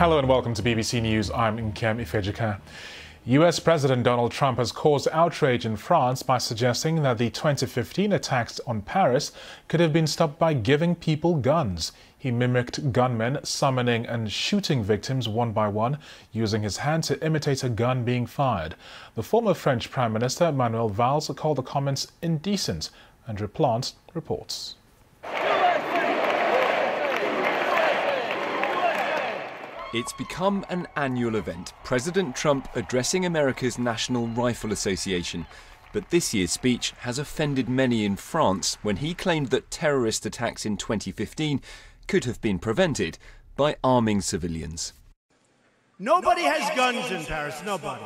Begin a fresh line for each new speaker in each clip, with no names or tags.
Hello and welcome to BBC News. I'm Nkem Ifejika. US President Donald Trump has caused outrage in France by suggesting that the 2015 attacks on Paris could have been stopped by giving people guns. He mimicked gunmen summoning and shooting victims one by one, using his hand to imitate a gun being fired. The former French Prime Minister Manuel Valls called the comments indecent. Andrew Plant reports.
It's become an annual event, President Trump addressing America's National Rifle Association. But this year's speech has offended many in France when he claimed that terrorist attacks in 2015 could have been prevented by arming civilians.
Nobody has guns in Paris, nobody.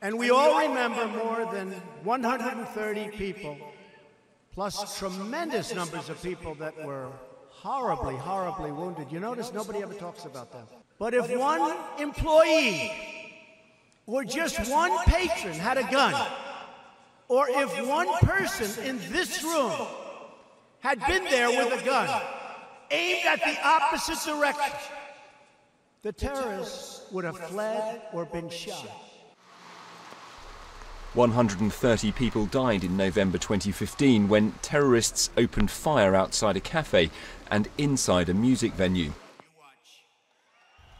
And we all remember more than 130 people, plus tremendous numbers of people that were horribly, horribly wounded. You notice nobody ever talks about that. But if one employee or just one patron had a gun, or if one person in this room had been there with a gun aimed at the opposite direction, the terrorists would have fled or been shot.
130 people died in November 2015 when terrorists opened fire outside a cafe and inside a music venue.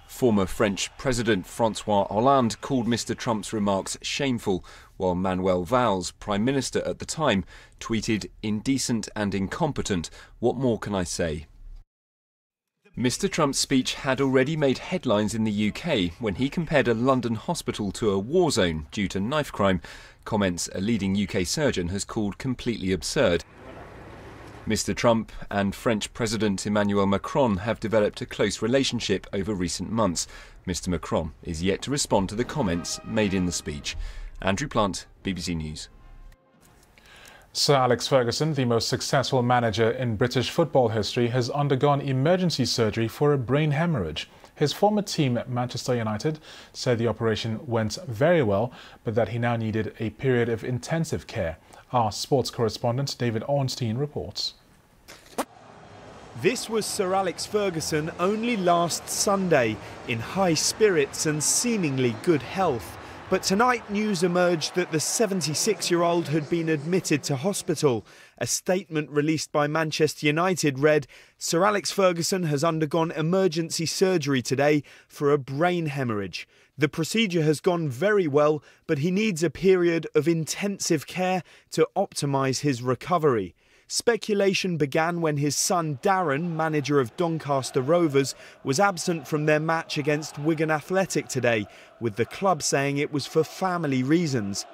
Former French President François Hollande called Mr. Trump's remarks shameful, while Manuel Valls, Prime Minister at the time, tweeted, "Indecent and incompetent. What more can I say?" Mr. Trump's speech had already made headlines in the UK when he compared a London hospital to a war zone due to knife crime, comments a leading UK surgeon has called completely absurd. Mr. Trump and French President Emmanuel Macron have developed a close relationship over recent months. Mr. Macron is yet to respond to the comments made in the speech. Andrew Plant, BBC News.
Sir Alex Ferguson, the most successful manager in British football history, has undergone emergency surgery for a brain hemorrhage. His former team, Manchester United, said the operation went very well, but that he now needed a period of intensive care. Our sports correspondent David Ornstein reports.
This was Sir Alex Ferguson only last Sunday, in high spirits and seemingly good health. But tonight news emerged that the 76-year-old had been admitted to hospital. A statement released by Manchester United read, "Sir Alex Ferguson has undergone emergency surgery today for a brain hemorrhage. The procedure has gone very well, but he needs a period of intensive care to optimise his recovery." Speculation began when his son Darren, manager of Doncaster Rovers, was absent from their match against Wigan Athletic today, with the club saying it was for family reasons.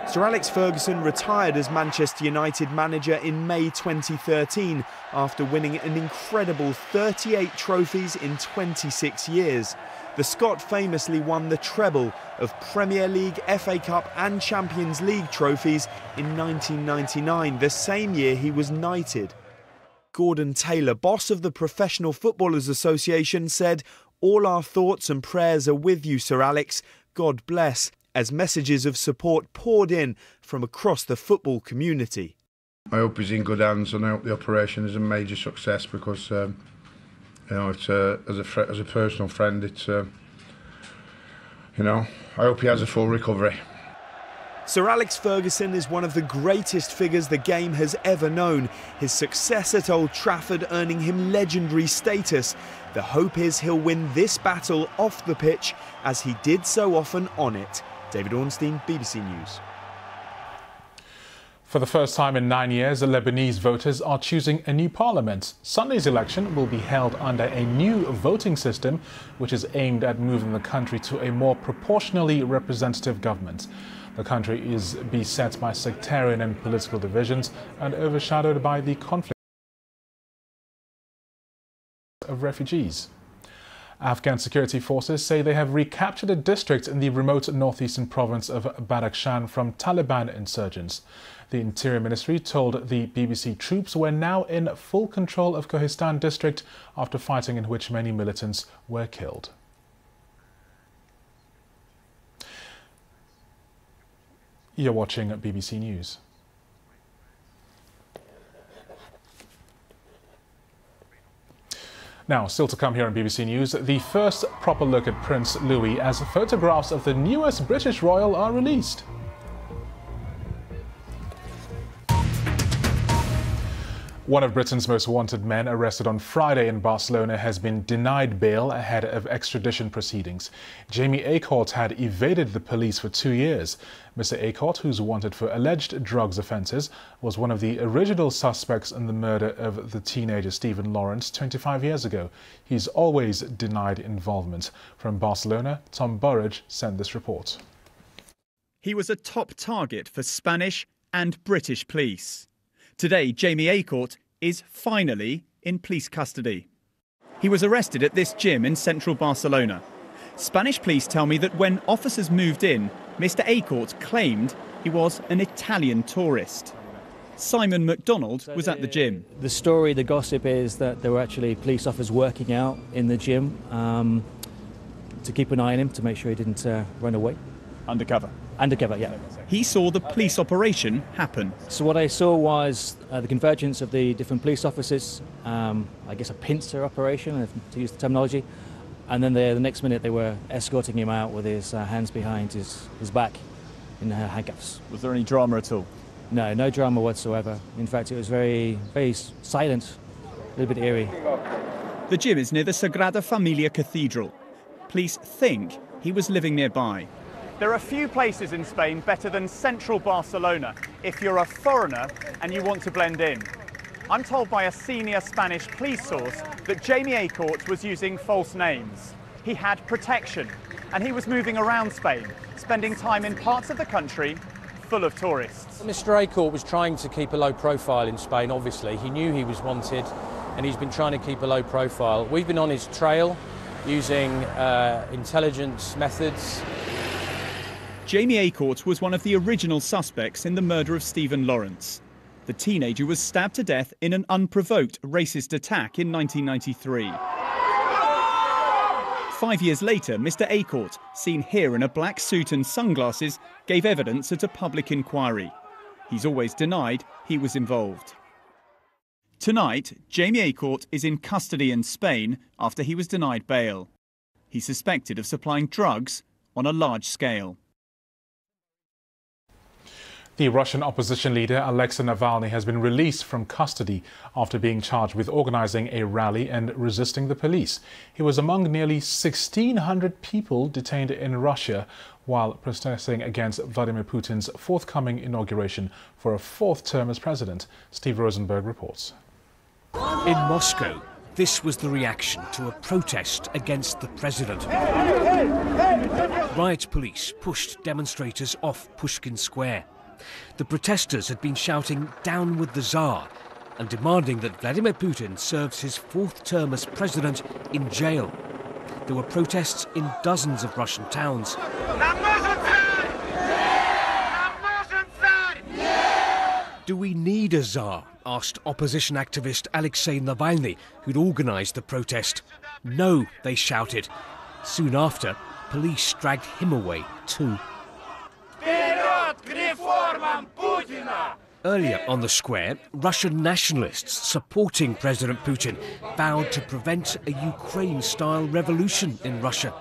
Sir Alex Ferguson retired as Manchester United manager in May 2013 after winning an incredible 38 trophies in 26 years. The Scot famously won the treble of Premier League, FA Cup and Champions League trophies in 1999, the same year he was knighted. Gordon Taylor, boss of the Professional Footballers Association, said, "All our thoughts and prayers are with you, Sir Alex. God bless," as messages of support poured in from across the football community.
I hope he's in good hands and I hope the operation is a major success because you know, it's as a personal friend, it's you know, I hope he has a full recovery.
Sir Alex Ferguson is one of the greatest figures the game has ever known. His success at Old Trafford earning him legendary status. The hope is he'll win this battle off the pitch as he did so often on it. David Ornstein, BBC News.
For the first time in 9 years, the Lebanese voters are choosing a new parliament. Sunday's election will be held under a new voting system, which is aimed at moving the country to a more proportionally representative government. The country is beset by sectarian and political divisions and overshadowed by the conflict of refugees. Afghan security forces say they have recaptured a district in the remote northeastern province of Badakhshan from Taliban insurgents. The Interior Ministry told the BBC troops were now in full control of Kohistan district after fighting in which many militants were killed. You're watching BBC News. Now, still to come here on BBC News, the first proper look at Prince Louis as photographs of the newest British royal are released. One of Britain's most wanted men arrested on Friday in Barcelona has been denied bail ahead of extradition proceedings. Jamie Acortt had evaded the police for 2 years. Mr. Acortt, who's wanted for alleged drugs offences, was one of the original suspects in the murder of the teenager Stephen Lawrence 25 years ago. He's always denied involvement. From Barcelona, Tom Burridge sent this report.
He was a top target for Spanish and British police. Today, Jamie Acortt is finally in police custody. He was arrested at this gym in central Barcelona. Spanish police tell me that when officers moved in, Mr. Acortt claimed he was an Italian tourist. Simon McDonald was at the gym.
The story, the gossip is that there were actually police officers working out in the gym to keep an eye on him, to make sure he didn't run away.
Undercover?
Undercover, yeah.
He saw the police operation happen.
So what I saw was the convergence of the different police officers, I guess a pincer operation, to use the terminology, and then the next minute they were escorting him out with his hands behind his back in handcuffs.
Was there any drama at all?
No, no drama whatsoever. In fact, it was very, very silent, a little bit eerie.
The gym is near the Sagrada Familia Cathedral. Police think he was living nearby. There are few places in Spain better than central Barcelona if you're a foreigner and you want to blend in. I'm told by a senior Spanish police source that Jamie Acortt was using false names. He had protection and he was moving around Spain, spending time in parts of the country full of tourists.
Mr. Acortt was trying to keep a low profile in Spain, obviously. He knew he was wanted and he's been trying to keep a low profile. We've been on his trail using intelligence methods.
Jamie Acortt was one of the original suspects in the murder of Stephen Lawrence. The teenager was stabbed to death in an unprovoked racist attack in 1993. 5 years later, Mr. Acortt, seen here in a black suit and sunglasses, gave evidence at a public inquiry. He's always denied he was involved. Tonight, Jamie Acortt is in custody in Spain after he was denied bail. He's suspected of supplying drugs on a large scale.
The Russian opposition leader Alexei Navalny has been released from custody after being charged with organizing a rally and resisting the police. He was among nearly 1,600 people detained in Russia while protesting against Vladimir Putin's forthcoming inauguration for a fourth term as president. Steve Rosenberg reports.
In Moscow, this was the reaction to a protest against the president. Riot police pushed demonstrators off Pushkin Square. The protesters had been shouting "Down with the Tsar" and demanding that Vladimir Putin serves his fourth term as president in jail. There were protests in dozens of Russian towns. Do we need a Tsar? Asked opposition activist Alexei Navalny, who'd organised the protest. No, they shouted. Soon after, police dragged him away too. Earlier on the square, Russian nationalists supporting President Putin vowed to prevent a Ukraine-style revolution in Russia.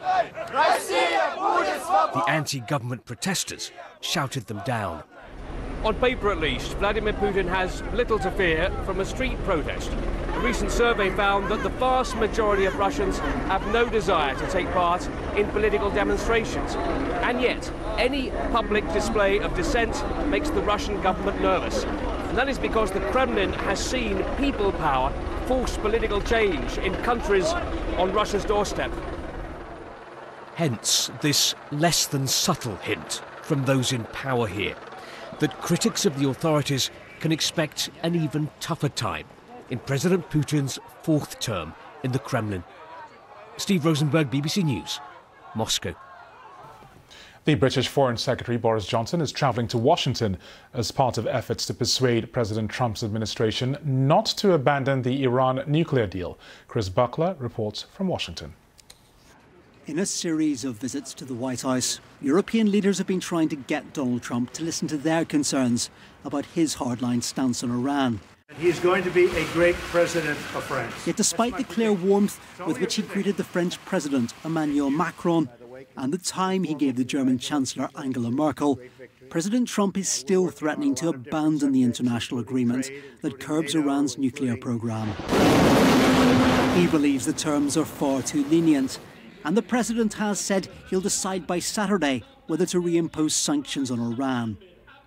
The anti-government protesters shouted them down.
On paper at least, Vladimir Putin has little to fear from a street protest. A recent survey found that the vast majority of Russians have no desire to take part in political demonstrations. And yet, any public display of dissent makes the Russian government nervous. And that is because the Kremlin has seen people power force political change in countries on Russia's doorstep.
Hence, this less than subtle hint from those in power here that critics of the authorities can expect an even tougher time in President Putin's fourth term in the Kremlin. Steve Rosenberg, BBC News, Moscow.
The British Foreign Secretary Boris Johnson is travelling to Washington as part of efforts to persuade President Trump's administration not to abandon the Iran nuclear deal. Chris Buckler reports from Washington.
In a series of visits to the White House, European leaders have been trying to get Donald Trump to listen to their concerns about his hardline stance on Iran.
He's going to be a great president of France.
Yet despite the clear warmth with which he greeted the French president, Emmanuel Macron, and the time he gave the German Chancellor, Angela Merkel, President Trump is still threatening to abandon the international agreement that curbs Iran's nuclear program. He believes the terms are far too lenient, and the president has said he'll decide by Saturday whether to reimpose sanctions on Iran.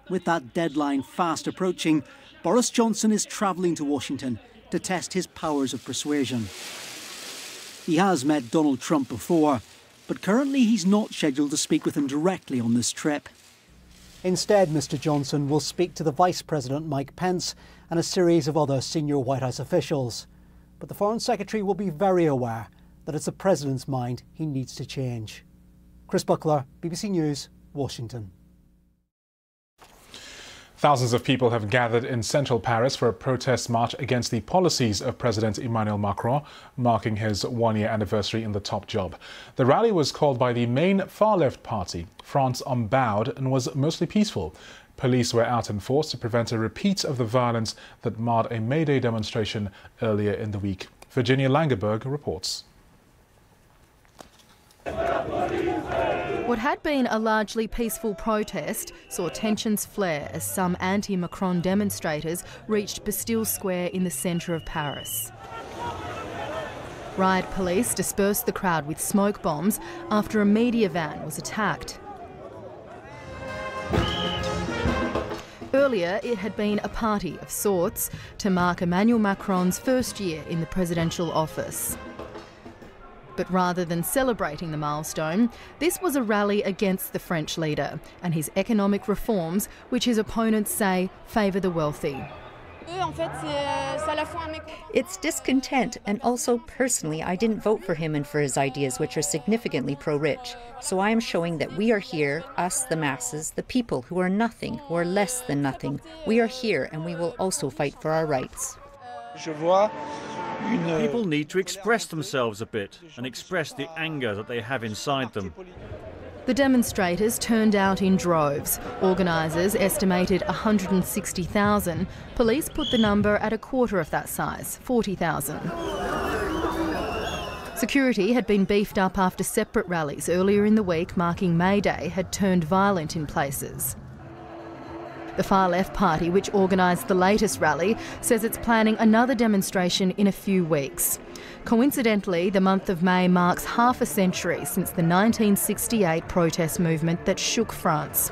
With that deadline fast approaching, Boris Johnson is travelling to Washington to test his powers of persuasion. He has met Donald Trump before, but currently he's not scheduled to speak with him directly on this trip. Instead, Mr Johnson will speak to the Vice President Mike Pence and a series of other senior White House officials. But the Foreign Secretary will be very aware that it's the President's mind he needs to change. Chris Buckler, BBC News, Washington.
Thousands of people have gathered in central Paris for a protest march against the policies of President Emmanuel Macron, marking his one-year anniversary in the top job. The rally was called by the main far-left party, France Unveils, and was mostly peaceful. Police were out in force to prevent a repeat of the violence that marred a May Day demonstration earlier in the week. Virginia Langeberg reports.
What had been a largely peaceful protest saw tensions flare as some anti-Macron demonstrators reached Bastille Square in the centre of Paris. Riot police dispersed the crowd with smoke bombs after a media van was attacked. Earlier, it had been a party of sorts to mark Emmanuel Macron's first year in the presidential office. But rather than celebrating the milestone, this was a rally against the French leader and his economic reforms, which his opponents say favour the wealthy.
It's discontent, and also personally I didn't vote for him and for his ideas, which are significantly pro-rich. So I am showing that we are here, us the masses, the people who are nothing, who are less than nothing. We are here and we will also fight for our rights.
People need to express themselves a bit and express the anger that they have inside them.
The demonstrators turned out in droves. Organisers estimated 160,000. Police put the number at a quarter of that size, 40,000. Security had been beefed up after separate rallies earlier in the week marking May Day had turned violent in places. The far-left party, which organised the latest rally, says it's planning another demonstration in a few weeks. Coincidentally, the month of May marks half a century since the 1968 protest movement that shook France.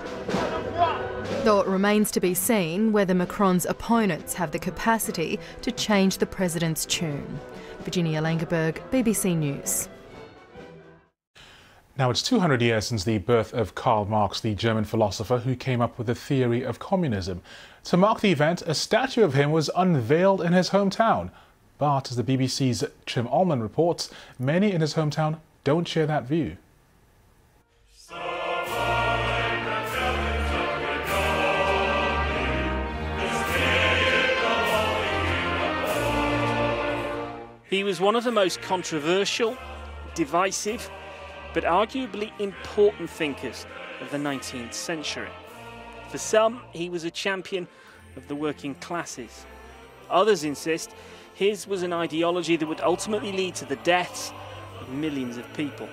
Though it remains to be seen whether Macron's opponents have the capacity to change the president's tune. Virginia Langeberg, BBC News.
Now, it's 200 years since the birth of Karl Marx, the German philosopher who came up with the theory of communism. To mark the event, a statue of him was unveiled in his hometown. But, as the BBC's Trim Allman reports, many in his hometown don't share that view.
He was one of the most controversial, divisive, but arguably important thinkers of the 19th century. For some, he was a champion of the working classes. Others insist his was an ideology that would ultimately lead to the deaths of millions of people.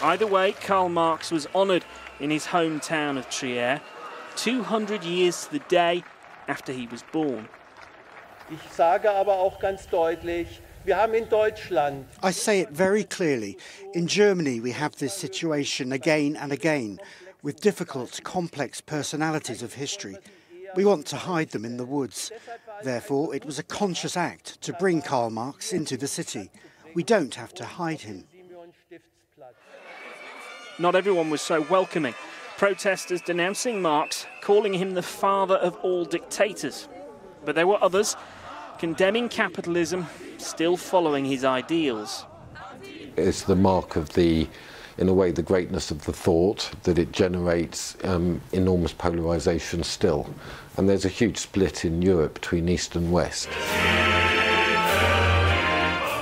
Either way, Karl Marx was honoured in his hometown of Trier, 200 years to the day after he was born.
Ich sage aber auch ganz deutlich, wir haben in Deutschland.
I say it very clearly. In Germany, we have this situation again and again, with difficult, complex personalities of history. We want to hide them in the woods. Therefore, it was a conscious act to bring Karl Marx into the city. We don't have to hide him.
Not everyone was so welcoming. Protesters denouncing Marx, calling him the father of all dictators. But there were others condemning capitalism, still following his ideals.
It's the mark of the, in a way, the greatness of the thought, that it generates enormous polarisation still. And there's a huge split in Europe between East and West.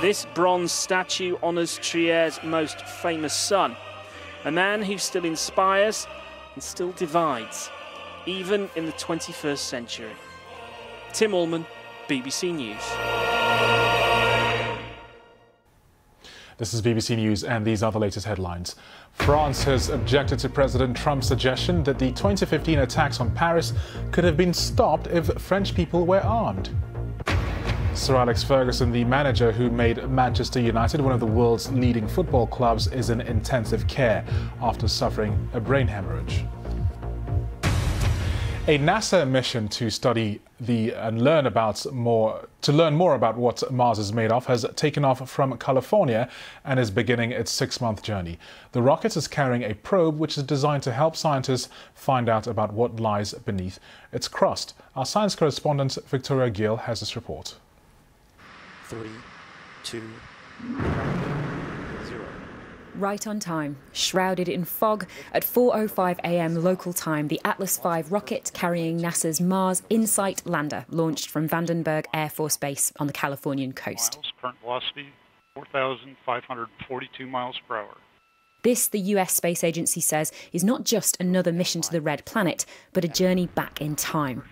This bronze statue honours Trier's most famous son, a man who still inspires and still divides. even in the 21st century. Tim Allman, BBC News.
This is BBC News, and these are the latest headlines. France has objected to President Trump's suggestion that the 2015 attacks on Paris could have been stopped if French people were armed. Sir Alex Ferguson, the manager who made Manchester United one of the world's leading football clubs, is in intensive care after suffering a brain hemorrhage. A NASA mission to study learn more about what Mars is made of has taken off from California and is beginning its 6-month journey. The rocket is carrying a probe which is designed to help scientists find out about what lies beneath its crust. Our science correspondent Victoria Gill has this report.
3, 2, 0.
Right on time, shrouded in fog, at 4:05 a.m. local time, the Atlas V rocket carrying NASA's Mars InSight lander launched from Vandenberg Air Force Base on the Californian coast.
Current velocity 4,542 miles per hour.
This, the US Space Agency says, is not just another mission to the Red Planet, but a journey back in time.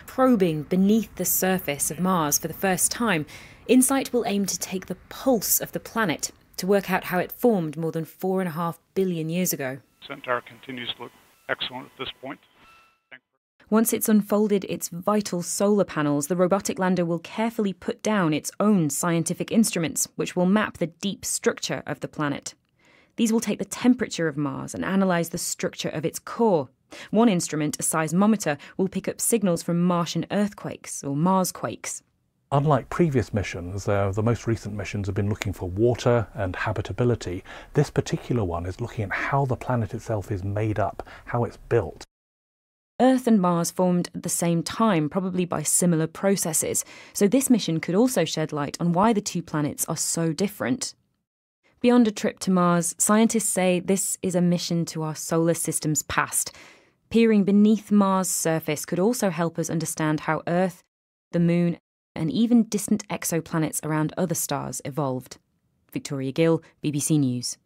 Probing beneath the surface of Mars for the first time, InSight will aim to take the pulse of the planet to work out how it formed more than 4.5 billion years ago.
Centaur continues to look excellent at this point.
Once it's unfolded its vital solar panels, the robotic lander will carefully put down its own scientific instruments, which will map the deep structure of the planet. These will take the temperature of Mars and analyse the structure of its core. One instrument, a seismometer, will pick up signals from Martian earthquakes or Marsquakes.
Unlike previous missions, the most recent missions have been looking for water and habitability. This particular one is looking at how the planet itself is made up, how it's built.
Earth and Mars formed at the same time, probably by similar processes, so this mission could also shed light on why the two planets are so different. Beyond a trip to Mars, scientists say this is a mission to our solar system's past. Peering beneath Mars' surface could also help us understand how Earth, the Moon, and even distant exoplanets around other stars evolved. Victoria Gill, BBC News.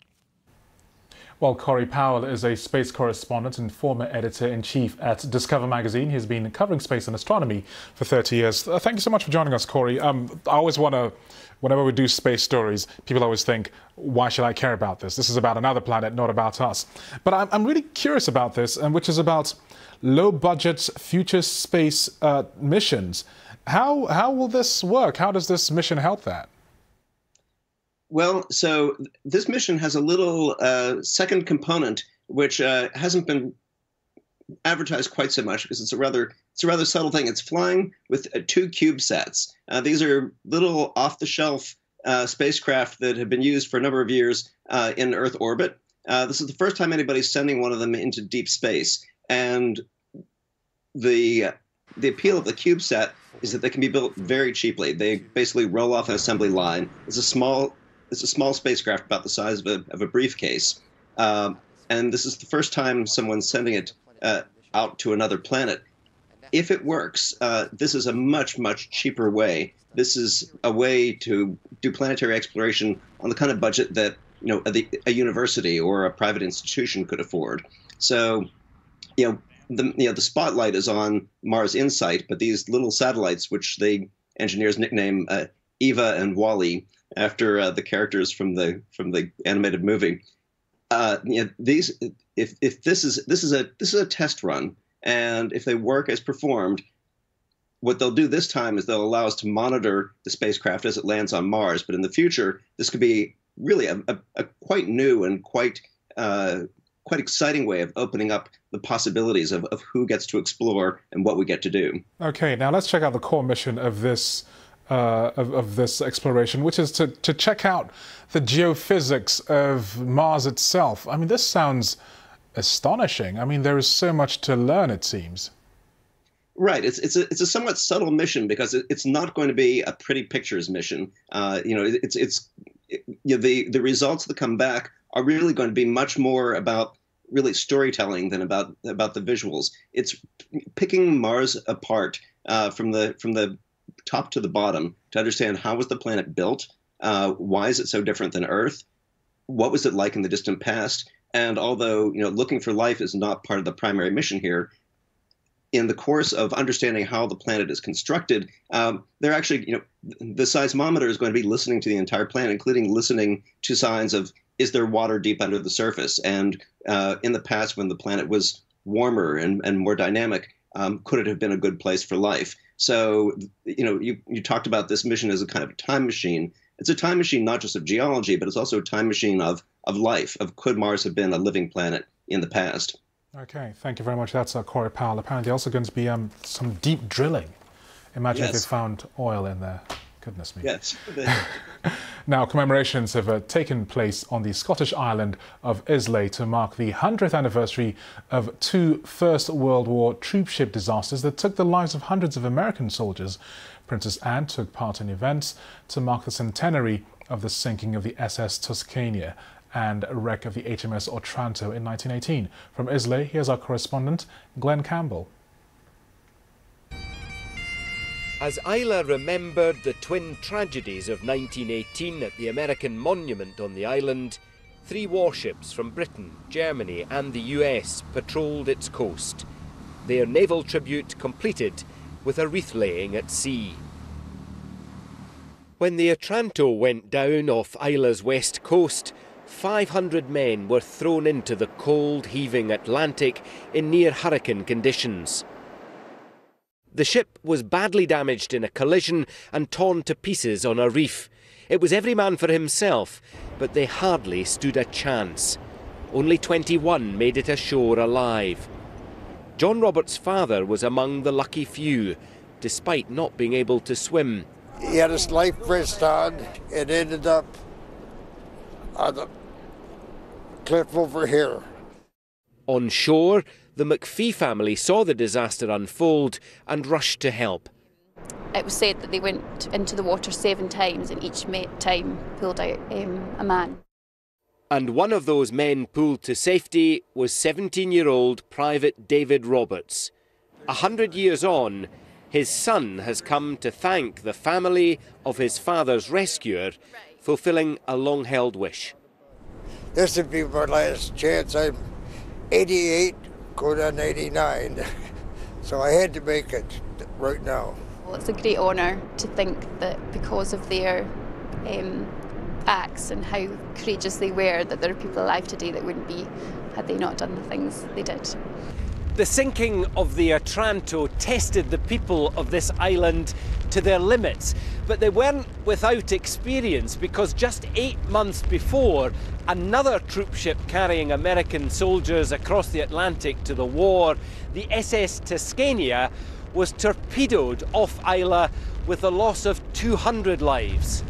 Well, Corey Powell is a space correspondent and former editor-in-chief at Discover magazine. He's been covering space and astronomy for 30 years. Thank you so much for joining us, Corey. I always want to, whenever we do space stories, people always think, why should I care about this? This is about another planet, not about us. But I'm really curious about this, which is about low-budget future space missions. How will this work? How does this mission help that?
Well, so this mission has a little second component, which hasn't been advertised quite so much because it's a rather subtle thing. It's flying with 2 CubeSats. These are little off-the-shelf spacecraft that have been used for a number of years in Earth orbit. This is the first time anybody's sending one of them into deep space, and the appeal of the CubeSat is that they can be built very cheaply. They basically roll off an assembly line. It's a small spacecraft about the size of a briefcase, and this is the first time someone's sending it out to another planet. If it works, this is a much cheaper way. This is a way to do planetary exploration on the kind of budget that a university or a private institution could afford. So, the spotlight is on Mars InSight, but these little satellites, which the engineers nickname Eva and Wally, after the characters from the animated movie, these if this is a test run, and if they work as performed, what they'll do this time is they'll allow us to monitor the spacecraft as it lands on Mars. But in the future, this could be really a quite new and quite exciting way of opening up the possibilities of who gets to explore and what we get to do. Okay,
now let's check out the core mission of this exploration, which is to check out the geophysics of Mars itself. I mean, this sounds astonishing. I mean, there is so much to learn, it seems.
Right. It's a somewhat subtle mission because it's not going to be a pretty pictures mission. The results that come back are really going to be much more about really storytelling than about the visuals. It's picking Mars apart from the top to the bottom to understand how was the planet built, why is it so different than Earth, what was it like in the distant past, and although looking for life is not part of the primary mission here, in the course of understanding how the planet is constructed, they're actually, the seismometer is going to be listening to the entire planet, including listening to signs of, is there water deep under the surface? And in the past, when the planet was warmer and more dynamic, could it have been a good place for life? So, you talked about this mission as a kind of a time machine. It's a time machine not just of geology, but it's also a time machine of life, of could Mars have been a living planet in the past.
Okay, thank you very much. That's Corey Powell. Apparently also going to be some deep drilling. Imagine if they found oil in there. Goodness me.
Yes.
Now, commemorations have taken place on the Scottish island of Islay to mark the 100th anniversary of two First World War troopship disasters that took the lives of hundreds of American soldiers. Princess Anne took part in events to mark the centenary of the sinking of the SS Tuscania and wreck of the HMS Otranto in 1918. From Islay, here's our correspondent, Glenn Campbell.
As Islay remembered the twin tragedies of 1918 at the American monument on the island, 3 warships from Britain, Germany and the US patrolled its coast. Their naval tribute completed with a wreath-laying at sea. When the Otranto went down off Islay's west coast, 500 men were thrown into the cold, heaving Atlantic in near-hurricane conditions. The ship was badly damaged in a collision and torn to pieces on a reef. It was every man for himself, but they hardly stood a chance. Only 21 made it ashore alive. John Roberts' father was among the lucky few, despite not being able to swim.
He had his life vest on and ended up on the cliff over here.
On shore, the McPhee family saw the disaster unfold and rushed to help.
It was said that they went into the water 7 times and each time pulled out a man.
And one of those men pulled to safety was 17-year-old Private David Roberts. 100 years on, his son has come to thank the family of his father's rescuer, fulfilling a long-held wish.
This would be my last chance. I'm 88, going on 89, so I had to make it right now.
Well, it's a great honour to think that because of their acts and how courageous they were, that there are people alive today that wouldn't be had they not done the things they did.
The sinking of the Otranto tested the people of this island to their limits, but they weren't without experience, because just 8 months before, another troopship carrying American soldiers across the Atlantic to the war, the SS Tuscania, was torpedoed off Islay with the loss of 200 lives.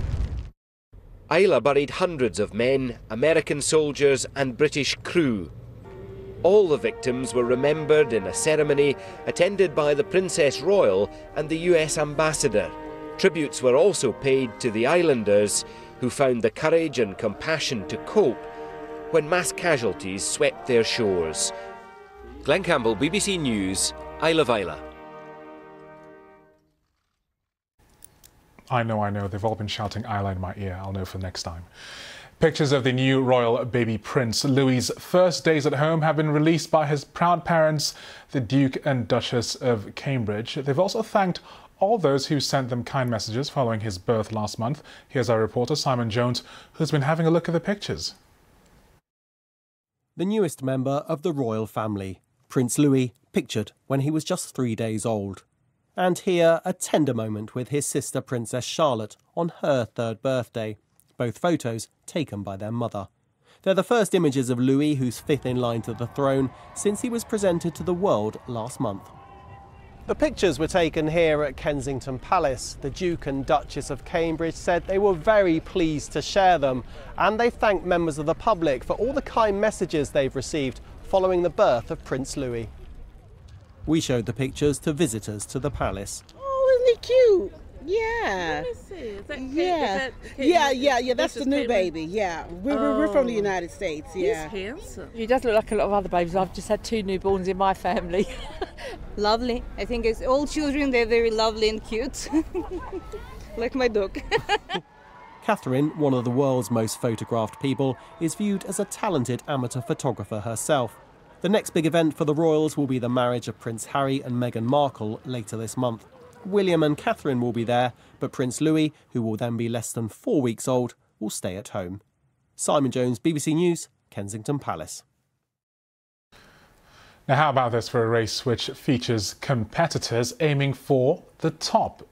Islay buried hundreds of men, American soldiers and British crew. All the victims were remembered in a ceremony attended by the Princess Royal and the US Ambassador. Tributes were also paid to the islanders, who found the courage and compassion to cope when mass casualties swept their shores. Glenn Campbell, BBC News, Isle of Islay.
I know. They've all been shouting Islay in my ear. I'll know for next time. Pictures of the new royal baby Prince Louis's first days at home have been released by his proud parents, the Duke and Duchess of Cambridge. They've also thanked all those who sent them kind messages following his birth last month. Here's our reporter Simon Jones, who's been having a look at the pictures.
The newest member of the royal family, Prince Louis, pictured when he was just 3 days old. And here, a tender moment with his sister Princess Charlotte on her 3rd birthday. Both photos taken by their mother. They're the first images of Louis, who's 5th in line to the throne, since he was presented to the world last month.
The pictures were taken here at Kensington Palace. The Duke and Duchess of Cambridge said they were very pleased to share them, and they thanked members of the public for all the kind messages they've received following the birth of Prince Louis.
We showed the pictures to visitors to the palace.
Oh, isn't he cute? Yeah.
Let me see. Is that
Yeah. That's the new baby. Yeah. We're from the United States. Yeah.
He's handsome.
He does look like a lot of other babies. I've just had 2 newborns in my family.
Lovely. I think it's all children, they're very lovely and cute. Like my dog.
Catherine, one of the world's most photographed people, is viewed as a talented amateur photographer herself. The next big event for the royals will be the marriage of Prince Harry and Meghan Markle later this month. William and Catherine will be there, but Prince Louis, who will then be less than 4 weeks old, will stay at home. Simon Jones, BBC News, Kensington Palace.
Now, how about this for a race which features competitors aiming for the top?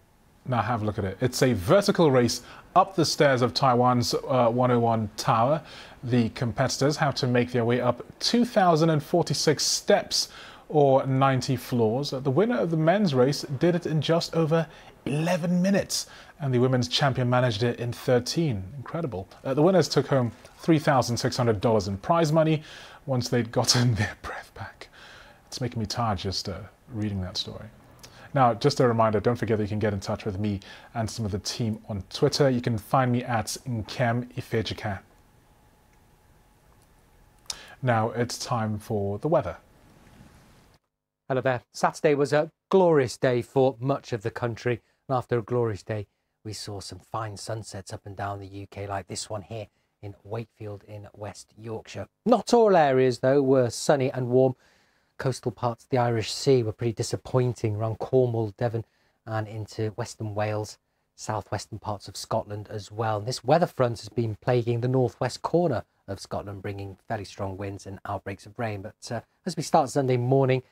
Now, have a look at it. It's a vertical race up the stairs of Taiwan's 101 Tower. The competitors have to make their way up 2,046 steps or 90 floors. The winner of the men's race did it in just over 11 minutes, and the women's champion managed it in 13. Incredible. The winners took home $3,600 in prize money once they'd gotten their breath back. It's making me tired just reading that story. Now, just a reminder, don't forget that you can get in touch with me and some of the team on Twitter. You can find me at againstMacron. Now it's time for the weather.
Hello there. Saturday was a glorious day for much of the country. And after a glorious day, we saw some fine sunsets up and down the UK, like this one here in Wakefield in West Yorkshire. Not all areas, though, were sunny and warm. Coastal parts of the Irish Sea were pretty disappointing around Cornwall, Devon and into Western Wales, southwestern parts of Scotland as well. And this weather front has been plaguing the northwest corner of Scotland, bringing fairly strong winds and outbreaks of rain. But as we start Sunday morning,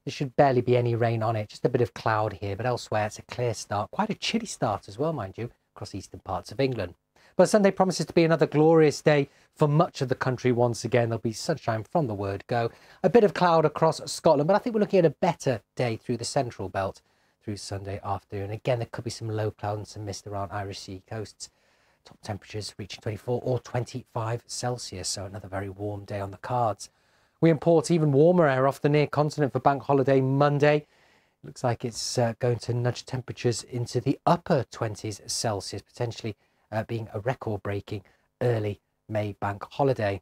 there should barely be any rain on it, just a bit of cloud here, but elsewhere it's a clear start. Quite a chilly start as well, mind you, across eastern parts of England. But Sunday promises to be another glorious day for much of the country once again. There'll be sunshine from the word go. A bit of cloud across Scotland, but I think we're looking at a better day through the central belt through Sunday afternoon. Again, there could be some low cloud and some mist around Irish Sea coasts. Top temperatures reaching 24 or 25 Celsius, so another very warm day on the cards. We import even warmer air off the near continent for Bank Holiday Monday. Looks like it's going to nudge temperatures into the upper 20s Celsius, potentially being a record-breaking early May Bank Holiday.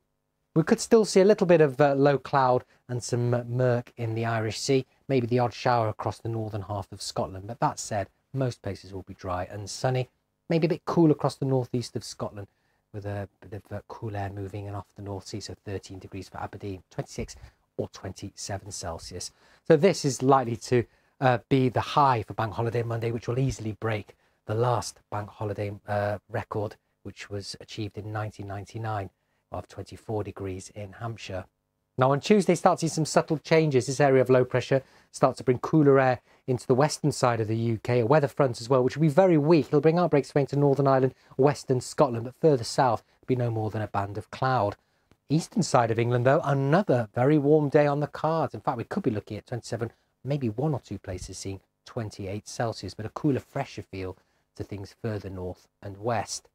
We could still see a little bit of low cloud and some murk in the Irish Sea, maybe the odd shower across the northern half of Scotland. But that said, most places will be dry and sunny, maybe a bit cool across the northeast of Scotland, with a bit of cool air moving in off the North Sea, so 13 degrees for Aberdeen, 26 or 27 Celsius. So this is likely to be the high for Bank Holiday Monday, which will easily break the last Bank Holiday record, which was achieved in 1999, of 24 degrees in Hampshire. Now on Tuesday, start seeing some subtle changes. This area of low pressure starts to bring cooler air into the western side of the UK, a weather front as well, which will be very weak. It'll bring outbreaks into Northern Ireland, western Scotland, but further south, it'll be no more than a band of cloud. Eastern side of England, though, another very warm day on the cards. In fact, we could be looking at 27, maybe one or two places seeing 28 Celsius, but a cooler, fresher feel to things further north and west.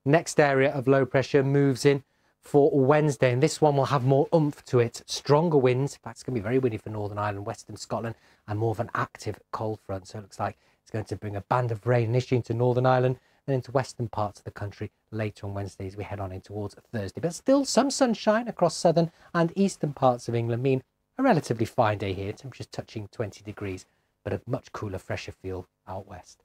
Next area of low pressure moves in for Wednesday, and this one will have more oomph to it. Stronger winds. In fact, it's going to be very windy for Northern Ireland, western Scotland, and more of an active cold front. So it looks like it's going to bring a band of rain initially into Northern Ireland and into western parts of the country later on Wednesday as we head on in towards Thursday. But still some sunshine across southern and eastern parts of England mean a relatively fine day here. Temperatures touching 20 degrees, but a much cooler, fresher feel out west.